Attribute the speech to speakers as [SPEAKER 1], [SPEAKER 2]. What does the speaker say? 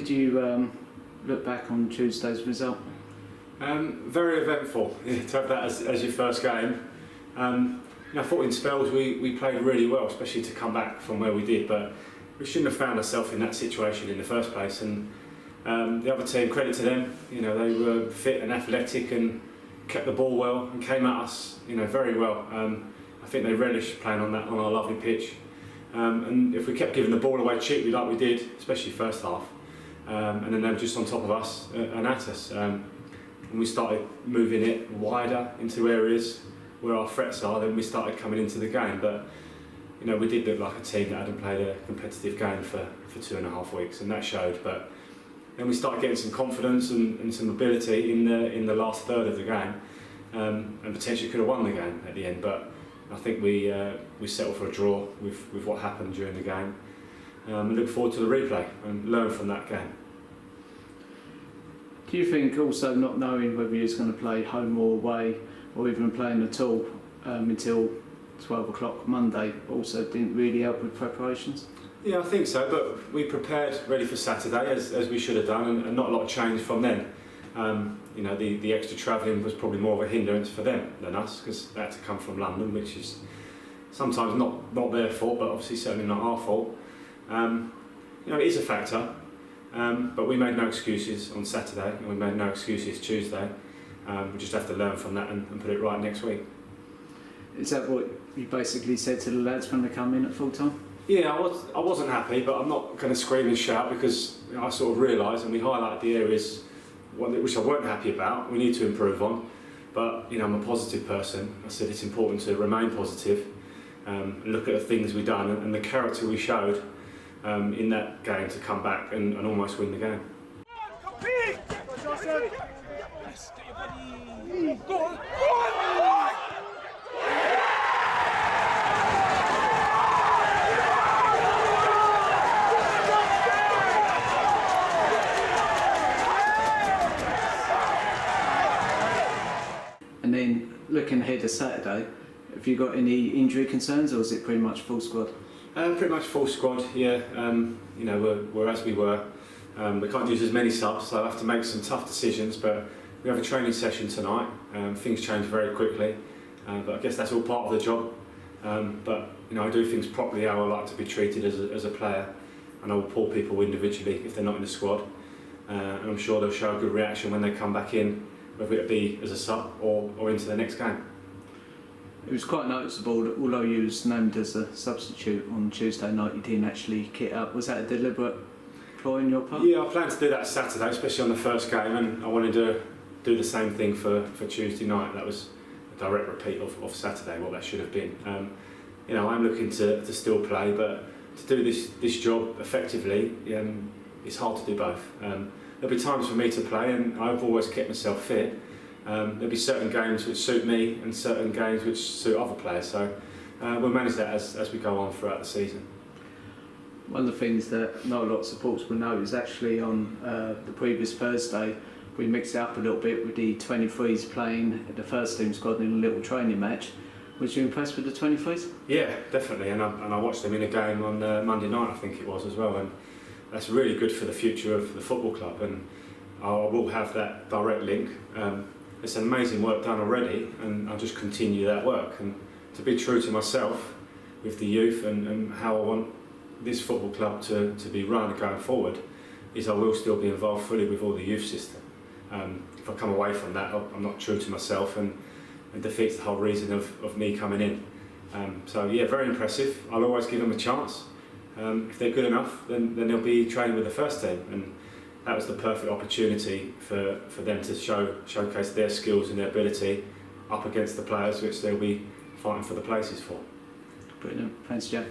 [SPEAKER 1] did you look back on Tuesday's result?
[SPEAKER 2] Very eventful to have that as your first game. I thought in spells we played really well, especially to come back from where we did, but we shouldn't have found ourselves in that situation in the first place. And the other team, credit to them, they were fit and athletic and kept the ball well and came at us, very well. I think they relished playing on our lovely pitch. And if we kept giving the ball away cheaply like we did, especially first half, and then they were just on top of us and at us, and we started moving it wider into areas where our threats are, then we started coming into the game. But we did look like a team that hadn't played a competitive game for 2.5 weeks, and that showed. But then we started getting some confidence and some ability in the last third of the game, and potentially could have won the game at the end. But I think we settled for a draw with what happened during the game, and look forward to the replay and learn from that game.
[SPEAKER 1] Do you think also not knowing whether you're going to play home or away, or even playing at all until 12 o'clock Monday, also didn't really help with preparations?
[SPEAKER 2] Yeah, I think so, but we prepared ready for Saturday as we should have done, and not a lot of change from then. The extra travelling was probably more of a hindrance for them than us, because they had to come from London, which is sometimes not their fault, but obviously certainly not our fault. It is a factor, but we made no excuses on Saturday, and we made no excuses Tuesday. We just have to learn from that and put it right next week.
[SPEAKER 1] Is that what you basically said to the lads when they come in at full time?
[SPEAKER 2] Yeah, I wasn't happy, but I'm not going to scream and shout, because I sort of realised, and we highlighted the areas which I weren't happy about, we need to improve on. But I'm a positive person. I said it's important to remain positive, look at the things we've done and the character we showed in that game to come back and almost win the game.
[SPEAKER 3] Go on!
[SPEAKER 1] And then looking ahead to Saturday, have you got any injury concerns, or is it pretty much full squad?
[SPEAKER 2] Pretty much full squad, yeah. We're as we were. We can't use as many subs, so I have to make some tough decisions, but we have a training session tonight. Things change very quickly, but I guess that's all part of the job. But I do things properly how I like to be treated as a player, and I will pull people individually if they're not in the squad. And I'm sure they'll show a good reaction when they come back in, whether it be as a sub or into the next game.
[SPEAKER 1] It was quite noticeable that although you was named as a substitute on Tuesday night, you didn't actually kit up. Was that a deliberate ploy on your part?
[SPEAKER 2] Yeah, I planned to do that Saturday, especially on the first game, and I wanted to do the same thing for Tuesday night. That was a direct repeat of Saturday, what that should have been. I'm looking to still play, but to do this job effectively, it's hard to do both. There'll be times for me to play, and I've always kept myself fit. There'll be certain games which suit me and certain games which suit other players, so we'll manage that as we go on throughout the season.
[SPEAKER 1] One of the things that not a lot of supporters will know is actually on the previous Thursday we mixed it up a little bit with the 23s playing the first team squad in a little training match. Was you impressed with the 23s?
[SPEAKER 2] Yeah, definitely, and I watched them in a game on Monday night, I think it was as well, and that's really good for the future of the football club, and I will have that direct link. It's amazing work done already, and I'll just continue that work, and to be true to myself with the youth and how I want this football club to be run going forward, is I will still be involved fully with all the youth system. If I come away from that, I'm not true to myself, and defeats the whole reason of me coming in. So yeah, very impressive. I'll always give them a chance. If they're good enough, then they'll be training with the first team, and that was the perfect opportunity for them to showcase their skills and their ability up against the players which they'll be fighting for the places for.
[SPEAKER 1] Brilliant. Thanks, Jeff.